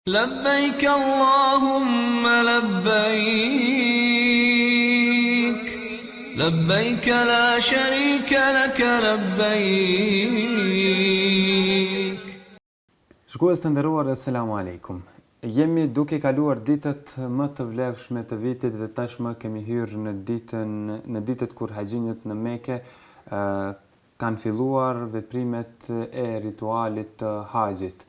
لبيك اللهم لبيك لبيك لا شريك لك لبيك. Shkues të nderuar, asalamu alaikum. Jemi duke kaluar ditët më të vlefshme të vitit dhe tashmë kemi hyrë në ditët kur haxhinët në Mekë kanë filluar veprimet e ritualit të haxhit.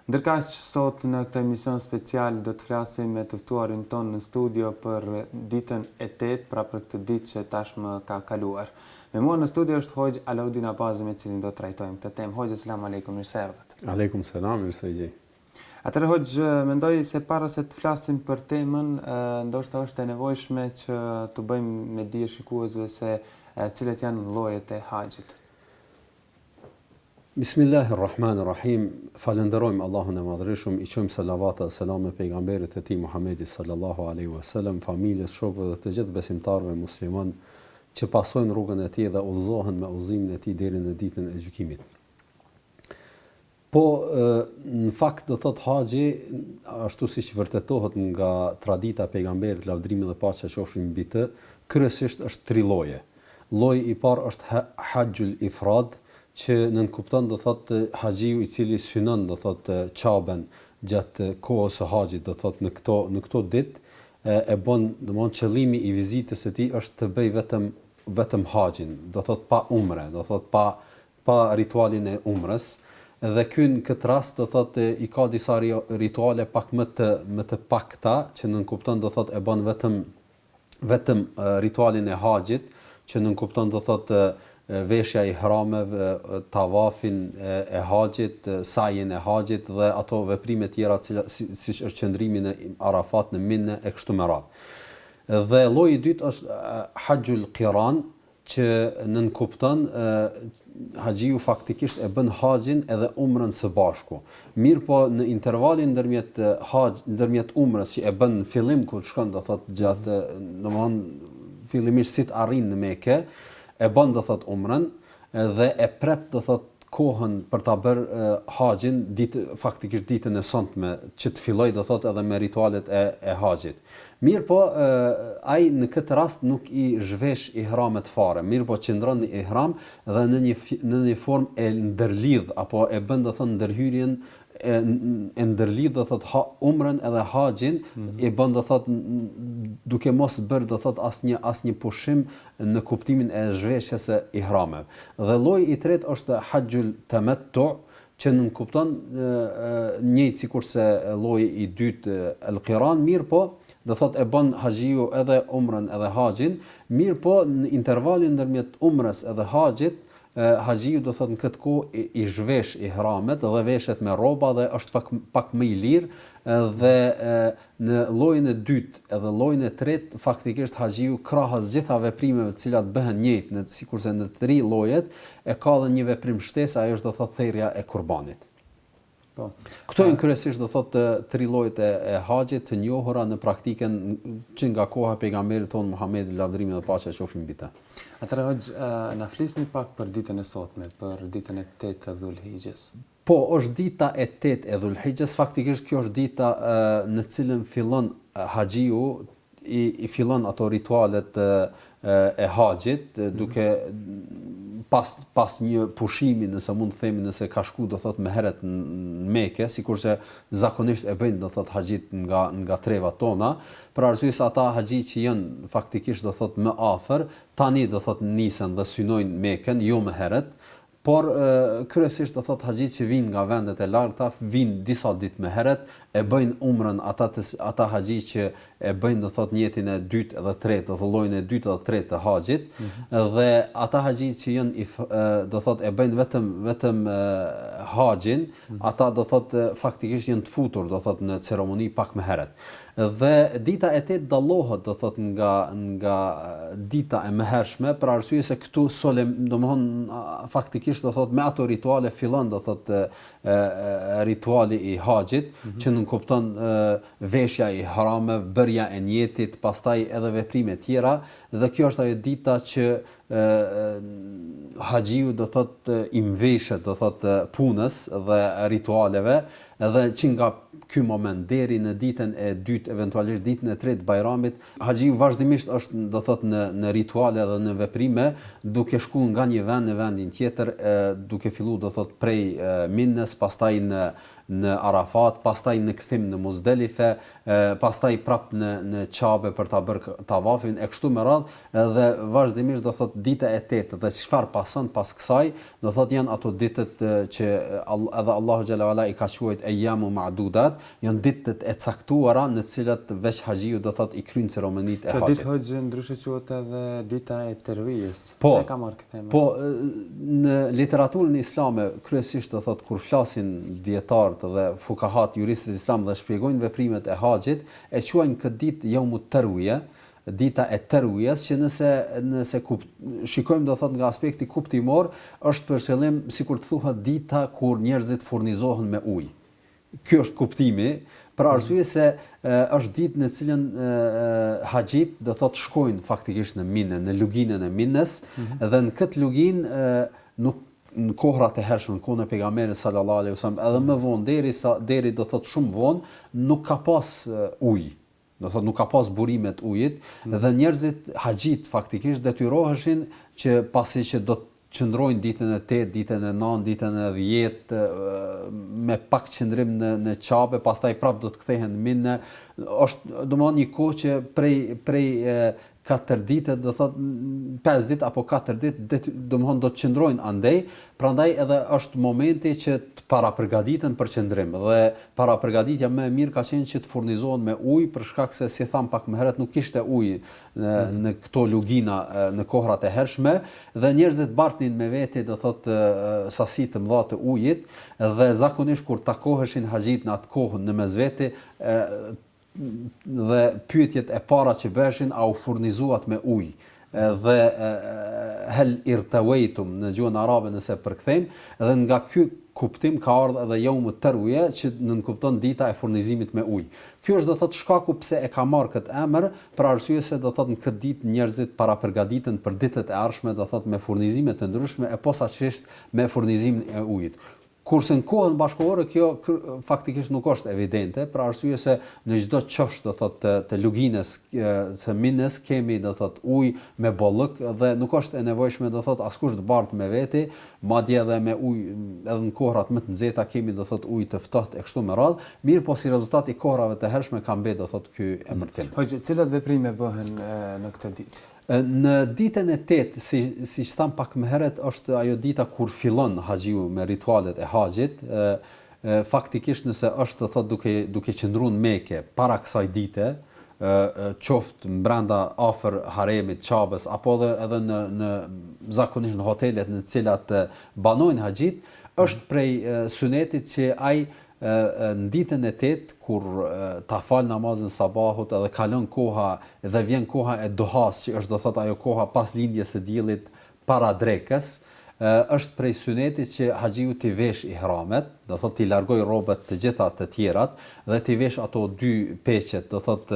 Ndërkaq sot në këtë emision special do të flasim me të ftuarin ton në studio për ditën e 8, pra për këtë ditë që tashmë ka kaluar. Me mua në studio është Hoxh Alaudin Abazi, me cilin do të trajtojmë këtë temë. Hoxh, selam aleikum, mirë se erdhët. Aleikum selam, mirë se gjej. Atëherë Hoxh, mendoj se para se të flasim për temën, ndoshta është e nevojshme që të bëjmë me dije shikuesve se cilat janë llojet e haxhit. Bismillahirrahmanirrahim. Falenderojmë Allahun e Madhërisht, i qojmë salavat dhe selam me pejgamberit e tij Muhamedi sallallahu alaihi wasallam, familjes, shokëve dhe të gjithë besimtarëve musliman që pasojnë rrugën e tij dhe udhëzohen me udhëzimin e tij deri në ditën e gjykimit. Po në fakt do thot haxhi, ashtu siç vërtetohet nga tradita e pejgamberit, lavdrimi dhe paqja qofshin mbi të, kryesisht është tri lloje. Lloji i parë është haxhul ifrad, që nënkupton do thot haxhiu i cili synon do thot Kaben gjatë kohës së haxhit, do thot në këto ditë e bën, domthonë qëllimi i vizitës së tij është të bëj vetëm haxhin, do thot pa umre, do thot pa ritualin e umrës. Dhe ky në këtë rast do thot i ka disa rituale pak më të pakta që nënkupton do thot e bën vetëm ritualin e haxhit, që nënkupton do thot veshja i hrameve, tavafin e haxhit, sajin e haxhit dhe ato veprime tjera siç është qëndrimi në Arafat, në Minë e kështu me radhë. Dhe lloji i dytë është haxhul qiran, që nënkupton haxhiu faktikisht e bën haxhin edhe umrën së bashku. Mirë po në intervalin ndërmjet umrës që e bën në fillim kur shkon do thot gjatë, domthonë fillimisht si të arrin në Mekë, e bën do thot umrën dhe e pret do thot kohën për ta bërë haxhin faktikisht ditën e sonte që të filloj do thot edhe me ritualet e haxhit. Mirë po ai në këtë rast nuk i zhvesh ihramet fare, mirë po qëndron në ihram dhe në një formë e ndërlidh apo e bën do thot ndërhyrjen e ndërlidh do thot umrën edhe haxhin, i bën do thot duke mos bërë do thot asnjë pushim në kuptimin e zhveshjes së ihrameve. Dhe lloji i tretë është haxhul tamattu, që nënkupton njëjtë sikurse lloji i dytë al-qiran, mirë po do thot e bën haxhiu edhe umrën edhe haxhin, mirë po në intervalin ndërmjet umrës edhe haxhit haxhiu do thot në këtë kohë i zhvesh ihramet dhe veshet me rroba dhe është pak më i lirë, dhe në llojin e dytë edhe llojin e tretë faktikisht haxhiu krahas gjitha veprimeve të cilat bëhen njëjtë sikurse në tri llojet e ka edhe një veprim shtesë, ajo është do thot thërrja e qurbanit. Po. Këto janë kryesisht do thot tri llojet e haxhit të njohura në praktikën që nga koha e pejgamberit ton Muhamedi, lavdrimi dhe paqja qofshin mbi të. Atëherë Hoxh, na flisni pak për ditën e sotme, për ditën e 8 të Dhulhijhes. Po, është dita e 8 e Dhulhijhes, faktikisht kjo është dita në cilën fillon haxhiu, i fillon ato ritualet e haxhit, duke pas një pushimi, nëse mund të themi, nëse ka shku do thot më herët në Mekë, sikurse zakonisht e bëjnë do thot haxhit nga trevat tona, për arsye se ata haxhi që janë faktikisht do thot më afër, tani do thot nisen dhe synojnë Mekën jo më herët, por kryesisht do thot haxhit që vinë nga vendet e largëta vinë disa ditë më herët, e bëjnë umrën ata haxhi që e bëjnë do thot njëtin e dytë edhe tretë, do llojin e dytë edhe tretë të haxhit, dhe ata haxhi që janë do thot e bëjnë vetëm haxhin, ata do thot faktikisht janë të futur do thot në ceremoni pak më herët. Dhe dita e 8 dallohet do thot nga dita e mëhershme, për arsye se këtu domthon faktikisht do thot me ato rituale fillon do thot rituali i haxhit, që nënkupton veshja i hrameve, bërja e njetit, pastaj edhe veprime tjera, dhe kjo është ajo dita që haxhiu do thot i mveshet do thot punës dhe ritualeve, edhe që nga ky moment deri në ditën e dytë, eventualisht ditën e tretë Bajramit, haxhiu vazhdimisht është do thot në rituale dhe në veprime, duke shkuar nga një vend në vendin tjetër, duke filluar do thot prej Minës, pastaj në Arafat, pastaj në kthim në Muzdelife, pastaj prap në Qabe për ta bërë tavafin e kështu me radhë, dhe vazhdimisht do thot dita e tetë dhe çfarë pason pas kësaj, do thot janë ato ditët që edhe Allahu xhala wala i ka quajtur ayyamu ma'dudat, janë ditët e caktuara në të cilat veç haxhiu do thot i kryen ceremonitë e haxhit. Ditë haxhi ndryshe quhet edhe dita e terwijës. Pse ka marrë këtë emër? Po në literaturën islame kryesisht do thot kur flasin dietar dhe fukahat, juristët islam dhe shpjegojnë veprimet e haxhit, e quajnë këtë ditë yaumut tarwiya, dita e terwijës, që nëse shikojmë do thot nga aspekti kuptimor, është për qëllim sikur të thuhet dita kur njerëzit furnizohen me ujë. Ky është kuptimi, për arsye se është ditë në cilën haxhit do thot shkojnë faktikisht në Minë, në luginën e Minës, dhe në këtë luginë nuk në kohrat e hershme, në kohën e pejgamberit sallallahu alaihi wasallam, edhe më vonë deri do thot shumë vonë, nuk ka pas ujë. Do thot nuk ka pas burimet ujit, dhe njerëzit haxhit faktikisht detyroheshin që pasi që do të qëndrojnë ditën e 8, ditën e 9, ditën e 10 me pak qëndrim në Qabe, pastaj prap do të kthehen në Minë. Është domosdoshmë një kohë që prej 4 ditë, do thot 5 ditë apo 4 ditë, domthon do të qëndrojnë andej, prandaj edhe është momenti që të parapërgatiten për qëndrim, dhe parapërgatitja më e mirë ka qenë që të furnizohen me ujë, për shkak se si tham pak më herët nuk kishte ujë në këto lugina në kohrat e hershme, dhe njerëzit bartnin me veti do thot sasi të mëdha të ujit, dhe zakonisht kur takoheshin haxhit në atë kohën në mesveti, dhe pyetjet e para që bëheshin a u furnizuat me ujë, dhe hel irtawaitum në gjuhën arabe nëse përkthejmë, dhe nga ky kuptim ka ardhur edhe yaumut tarwiya që nënkupton dita e furnizimit me ujë. Ky është do thot shkaku pse e ka marrë këtë emër, për arsye se do thot në këtë ditë njerëzit parapërgatiten për ditët e ardhshme, do thot me furnizime të ndryshme e posaçërisht me furnizimin e ujit. Kurse në kohën bashkëkohore kjo faktikisht nuk është evidente, për arsye se në çdo çosh do thot të luginës së Minës kemi do thot ujë me bollëk, dhe nuk është e nevojshme do thot askush të bart me veti, madje edhe me ujë edhe në kohrat më të nxehta kemi do thot ujë të ftohtë e kështu me radhë, mirë po si rezultat i kohrave të hershme ka mbetë do thot ky emërtim. Hoxha, cilat veprime bëhen në këtë ditë? Në ditën e 8, siç tham pak më herët, është ajo dita kur fillon haxhiu me ritualet e haxhit. Faktikisht nëse është të thot duke qëndruar në Mekë para kësaj dite, qoftë brenda afër haremit Qabes apo edhe në zakonisht në hotelet në të cilat banojnë haxhit, është prej sunetit që ai në ditën e 8 kur ta fal namazin sabahut edhe kalon koha dhe vjen koha e duhas, që është do thot ajo koha pas lindjes së diellit para drekës, është prej sunetit që haxhiu t'i vesh ihramet, do thot t'i largoj rrobat të gjitha të tjerat dhe t'i vesh ato 2 peqet, do thot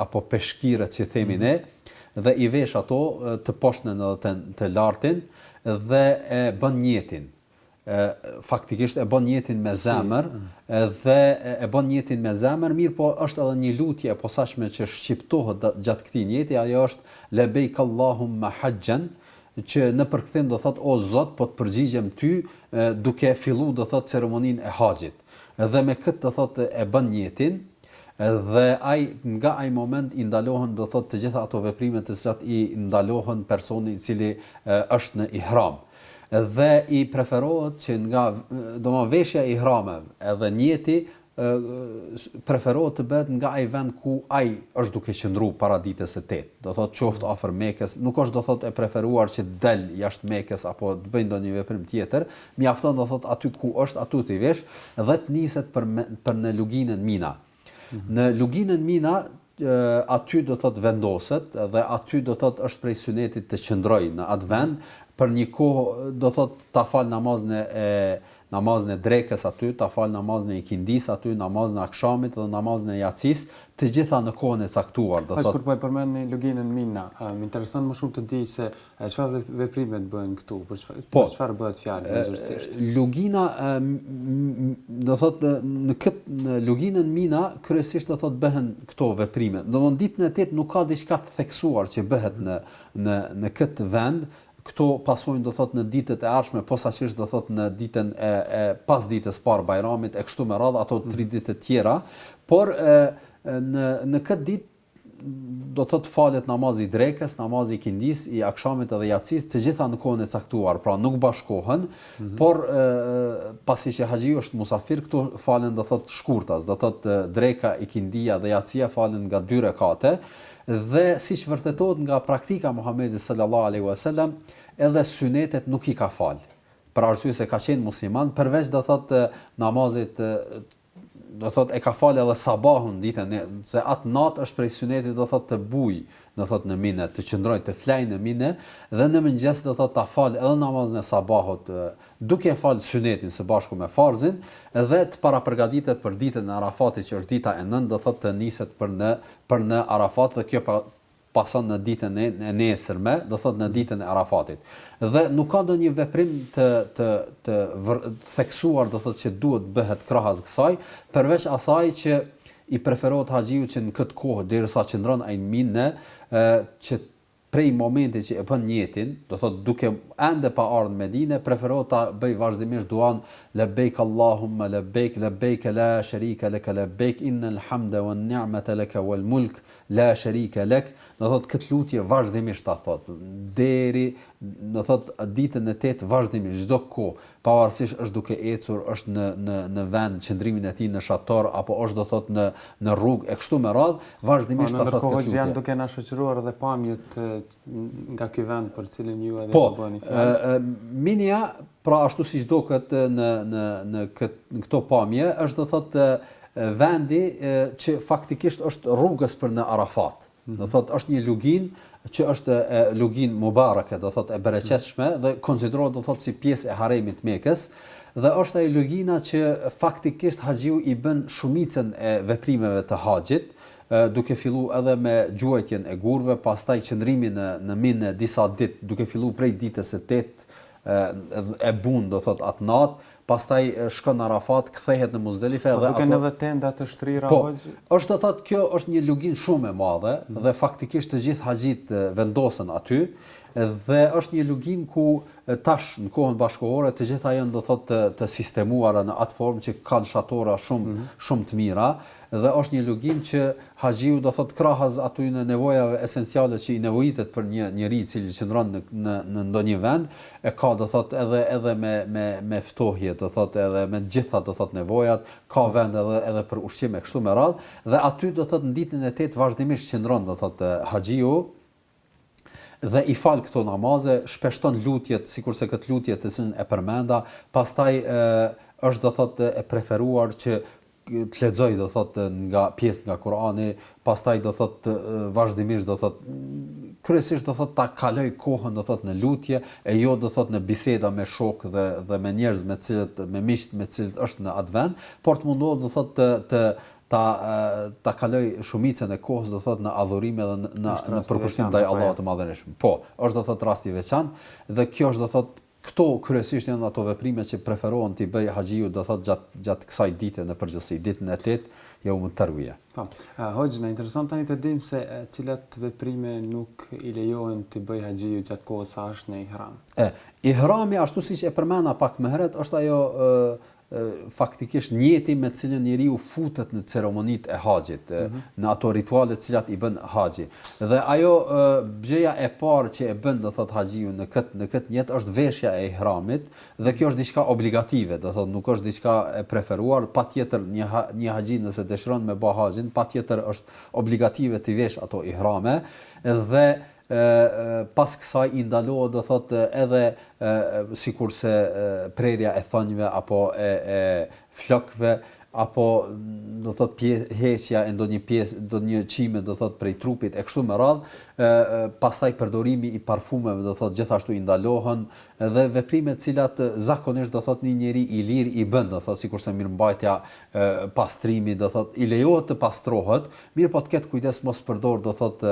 apo peshkirët që themi ne, dhe i vesh ato të poshtën edhe të lartin dhe e bën njetin. Faktikisht e bën njetin me zemër, dhe e bën njetin me zemër, mirë po është edhe një lutje e posaçme që shqiptohet gjatë këtij njeti, ajo është lebeik Allahumma hajjan, që në përkthim do thot o Zot, po të përgjigjem ty duke filluar do thot ceremoninë e haxhit. Dhe me këtë do thot e bën njetin, dhe nga ai moment i ndalohen do thot të gjitha ato veprime të cilat i ndalohen personi i cili është në ihram. Dhe i preferohet që nga veshja e ihrameve edhe njeti preferohet të bëhet nga ai vend ku ai është duke qëndruar para ditës së 8. Do thot qoftë afër Mekës, nuk është do thot e preferuar që del jashtë Mekës apo të bëjë ndonjë veprim tjetër, mjafton do thot aty ku është atu të vesh dhe të niset për në luginën Mina. Në luginën Mina aty do thot vendoset dhe aty do thot është prej sunetit të qëndrojë në atë vend për një kohë, do thot ta fal namazin namazin e drekës aty, ta fal namazin e ikindis aty, namazin e akşamit dhe namazin e yacis, të gjitha në kohën e caktuar. Do thotë kur po e përmendni luginën mina, më intereson më shumë të di se çfarë veprime bëhen këtu, për çfarë bëhet fjalë vazhdimisht. Lugina do thotë në luginën mina kryesisht do thotë bëhen këto veprime. Domthonë ditën e 8 nuk ka diçka të theksuar që bëhet në këtë vend. Këto pasojnë do thotë në ditët e ardhshme, posaçërisht do thotë në ditën e pas ditës parë Bajramit e kështu me radhë, ato 3 ditë të tjera, por në këtë ditë do thotë falet namazi i drekës, namazi i kindis, i akşamit edhe yacis, të gjitha në kohën e caktuar, pra nuk bashkohen, por pasi që haxhiu është musafir, këto falen do thotë shkurtas, do thotë dreka, ikindia dhe yacia falen nga 2 rekate. Dhe siç vërtetohet nga praktika Muhamedit sallallahu alaihi wasallam, edhe synetet nuk i ka fal. Për arsye se ka qenë musliman, përveç do thotë namazit do thotë e ka fal edhe sabahun ditën, se atë natë është prej synetit do thotë të buj, do thotë në Minë, të qëndrojë të flajë në Minë dhe në mëngjes do thotë ta fal edhe namazin e sabahut, duke fal synetin së bashku me farzin dhe të paraprgatitet për ditën e Arafatit që është dita e 9, do thotë të niset për në Arafat dhe kjo pason në ditën e nesërme, do thotë në ditën e Arafatit. Dhe nuk ka ndonjë veprim të theksuar, do thotë që duhet bëhet krahas kësaj, përveç asaj që i preferohet haxhiu që në këtë kohë derisa qëndron ai në Minë, që prej momentit që e bën niyetin, do thotë duke ende pa ardhur në Medinë, preferohet ta bëj vazhdimisht duan labbaik Allahumma labbaik labbaik la sharika lak labbaik innal hamda wan ni'mata lak wal mulk la sharika lak. Do thotë këtë lutje vazhdimisht ta thotë deri do thotë ditën e 8 vazhdimisht çdo kohë, pavarësisht është duke ecur, është në vend qëndrimin e tij në shator apo është do thotë në rrugë e kështu me radhë, vazhdimisht ta thotë këtë lutje. Janë duke na shoqëruar edhe pamjet nga ky vend për cilin ju edhe po bëni fjalë. Minia, pra ashtu siç duket në këto pamje, është do thotë vendi që faktikisht është rrugës për në Arafat. Do thotë është një lugin që është lugin mubarake, do thotë e bereqetshme dhe konsiderohet do thotë si pjesë e haremit Mekës dhe është ai lugina që faktikisht haxhiu i bën shumicën e veprimeve të haxhit, duke filluar edhe me gjuajtjen e gurve, pastaj qëndrimin në Minë disa ditë, duke filluar prej ditës së 8 e bun do thotë atë natë, pastaj shkon në Arafat, kthehet në Muzdelife dhe ato edhe tenda të shtrira hoxh. Është do thotë kjo është një lugin shumë e madhe dhe faktikisht të gjithë haxhit vendosen aty dhe është një lugin ku tash në kohën bashkëkohore të gjitha janë do thotë të sistemuara në atë formë që kanë shatora shumë të mira dhe është një lugin që haxhiu do thotë krahas aty në nevojave esenciale që i nevojitet për një njerëz i cili qëndron në ndonjë vend e ka do thotë edhe me ftohje do thotë edhe me gjitha do thotë nevojat, ka vend edhe për ushqim e kështu me radhë dhe aty do thotë në ditën e 8 vazhdimisht qëndron do thotë haxhiu dhe i fal këto namaze, shpeshton lutjet, sikurse këtë lutje të cilën e përmenda, pastaj është do thotë e preferuar që të lexoj do thotë nga pjesë nga Kurani, pastaj do thotë vazhdimisht do thotë kryesisht do thotë ta kaloj kohën do thotë në lutje e jo do thotë në biseda me shok dhe me njerëz me miq me cilët është në atë vend, por të mundohet do thotë ta kaloj shumicën e kohës do thotë në adhurim edhe në përkushtim ndaj Allahut të Madhërisht. Po, është do thotë rasti i veçantë dhe kjo është do thotë këto kryesisht janë ato veprime që preferohen t'i bëj haxhiu do thotë gjatë kësaj dite në përgjithësi, ditën e 8 jaumut tarwiya. Po. Hoxh, na intereson tani të dim se cilat veprime nuk i lejohen t'i bëj haxhiu gjatë kohës sa është në ihram. Ihrami ashtu siç e përmenda pak më herët është ajo faktikisht njeti me cilën njeriu futet në ceremonitë e haxhit, në ato rituale të cilat i bën haxhi. Dhe ajo gjëja e parë që e bën do thot haxhiu në këtë jetë është veshja e ihramit dhe kjo është diçka obligative, do thot nuk është diçka e preferuar, patjetër një haxhi nëse dëshiron me bë haxhin, patjetër është obligative të vesh ato ihrame dhe pas kësaj i ndalohet do thotë edhe sikurse prerja e thonjve apo e flokëve apo do thot heqja e ndonjë pjesë, ndonjë çime do thot prej trupit e kështu me radh, pastaj përdorimi i parfumeve do thot gjithashtu i ndalohen dhe veprime të cilat zakonisht do thot një njeri i lirë i bën, do thot sikurse mirëmbajtja, pastrimi, do thot i lejohet të pastrohet, mirë po të ketë kujdes mos përdor do thot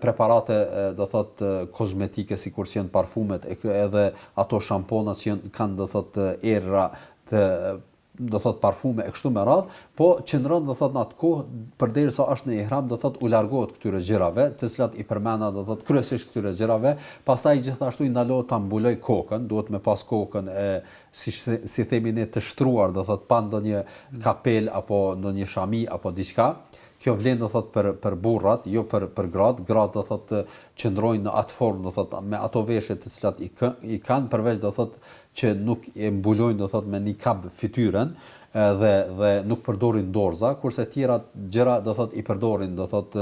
preparate do thot kozmetike sikur që janë parfumet edhe ato shamponat që kanë do thot erra të do thot parfume e kështu me radh, po qëndron do thot në atë kohë përderisa është në ihram do thot u largohet këtyre gjërave, të cilat i përmenda do thot kryesisht këtyre gjërave, pastaj gjithashtu i ndalohet ta mbuloj kokën, duhet me pas kokën si themi ne të shtruar do thot pa ndonjë kapel apo ndonjë shami apo diçka. Kjo vlen do thot për burrat, jo për gratë. Gratë do thot qëndrojnë në atë formë do thot me ato veshje të cilat i kanë, përveç do thot që nuk e mbulojnë do thot me nikab fytyrën dhe nuk përdorin dorza, kurse tjerat gjëra do thot i përdorin do thot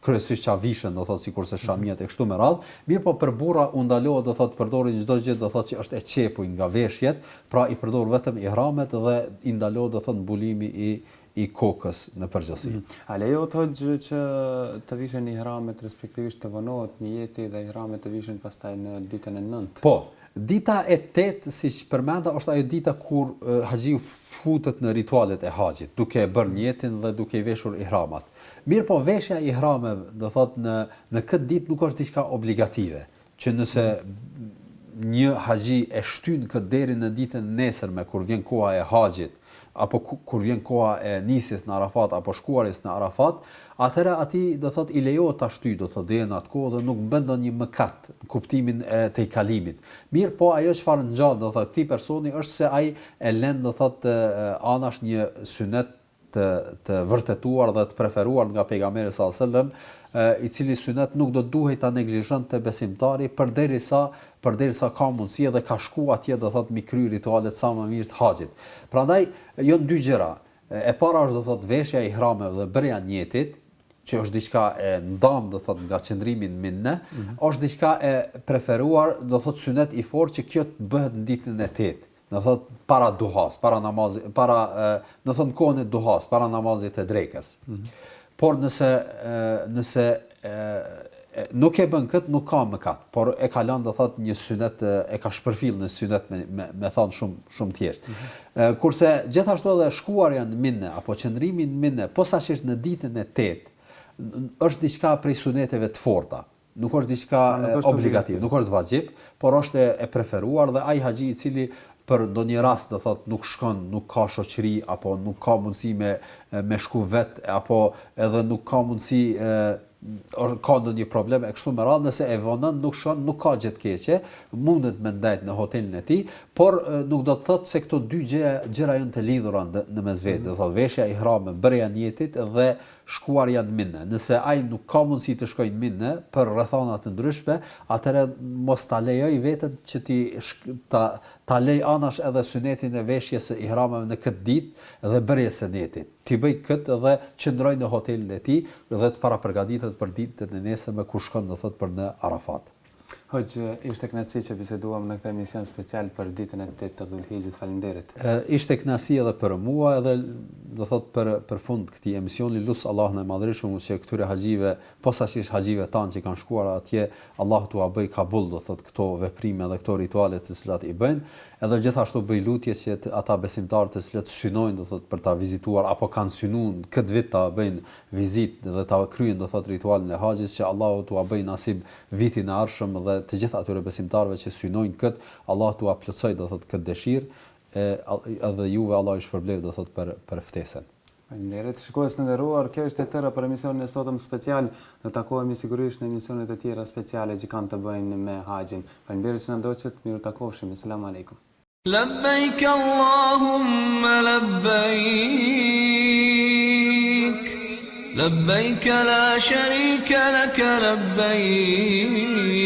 kryesisht çavishën do thot sikurse shamijat e kështu me radh. Mirë po për burra u ndalohet do thot përdorin çdo gjë do thot që është e qepuj nga veshjet, pra i përdor vetëm ihramet dhe i ndalohet do thot mbulimi i kokës në përgjithësi. A lejohet hoxh që të vishen ihramet respektivisht të vonohet niyeti dhe ihramet të vishen pastaj në ditën e 9? Po, dita e 8 siç përmenda është ajo dita kur haxhiu futet në ritualet e haxhit, duke bërë niyetin dhe duke i veshur ihramat. Mirë po veshja e ihrameve do thot në këtë ditë nuk është diçka obligative, që nëse një haxhi e shtyn këtë deri në ditën e nesërme kur vjen koha e haxhit, apo kur vjen koha e nisjes në Arafat apo shkuarjes në Arafat, atëherë atij do thot i lejohet ta shtyjë do thot deri në atë kohë dhe nuk bën ndonjë mëkat në kuptimin e tejkalimit. Mirë po ajo çfarë ngjall do thot këtij personi është se ai e lën do thot anash një sunet të vërtetuar dhe të preferuar nga pejgamberi sallallahu alajhi wasallam, i cili sunet nuk do duhet ta neglizhonte besimtari përderisa ka mundësi edhe ka shku atje do thot mi kry ritualet sa më mirë të haxhit. Prandaj janë dy gjëra. E para është do thot veshja e ihrameve dhe bërja e niyetit, që është diçka e ndam do thot nga qëndrimi në Minë, është diçka e preferuar do thot sunet i fortë që kjo të bëhet në ditën e 8. Do thot para duhas, para namazit, do thot kohën e duhas, para namazit të drekës. Por nëse nuk e bën kët, nuk ka mëkat, por e ka lënë do thot një sunet, e ka shpërfill në sunet me thon shumë thjesht. Kurse gjithashtu edhe shkuarja në Minë apo qëndrimi në Minë, posaçërisht në ditën e 8, është diçka prej suneteve të forta. Nuk është diçka obligative, nuk është vajxhib, por është e preferuar dhe ai haxhi i cili për ndonjë rast do thot nuk shkon, nuk ka shoqëri apo nuk ka mundësi me shku vet apo edhe nuk ka mundësi ka ndonjë problem e kështu me radhë, nëse e vonon nuk shkon, nuk ka gjë të keqe, mundet me ndajt në hotelin e tij, por nuk do të thotë se këto dy gjëra janë të lidhura në mes vetë, do thotë veshja e ihramit, bërja e niyetit dhe shkuarja në Minë. Nëse ai nuk ka mundësi të shkojë në Minë për rrethana të ndryshme, atëherë mos ta lejoj veten që ta lej anash edhe sunetin e veshjes së ihrameve në këtë ditë dhe bërjes së niyetit. Ti bëj këtë dhe qëndroj në hotelin e tij dhe të parapërgatitet për ditën e nesërme kur shkon do thotë për në Arafat. Hoxh, ishte kënaqësi që biseduam në këtë emision special për ditën e 8 të Dhulhijhes. Faleminderit. Ishte kënaqësi edhe për mua edhe do thot për fund këtij emisioni lut Allahun e Madhërisht që këtyre haxhive, posaçërisht haxhive tanë që kanë shkuar atje, Allahu t'u bëj kabull do thot këto veprime dhe këto rituale të cilat i bëjnë, edhe gjithashtu bëj lutje që ata besimtarë të cilët synojnë do thot për ta vizituar apo kanë synuar këtë vit ta bëjnë vizitë dhe ta kryejnë do thot ritualin e haxhit, që Allahu t'u bëj nasib vitin e ardhshëm dhe të gjithë atyre besimtarëve që synojnë kët, Allahu t'u plotësoj do thot këtë dëshirë, edhe juve Allah ju shpërblej do thot për ftesën. Faleminderit. Shikues të nderuar, kjo është e tëra për emisionin e sotëm special. Ne takohemi sigurisht në emisionet e tjera speciale që kanë të bëjnë me haxhin. Faleminderit që na ndoqët, miru takofshim. Selam aleikum. لبيك اللهم لبيك لا شريك لك لبيك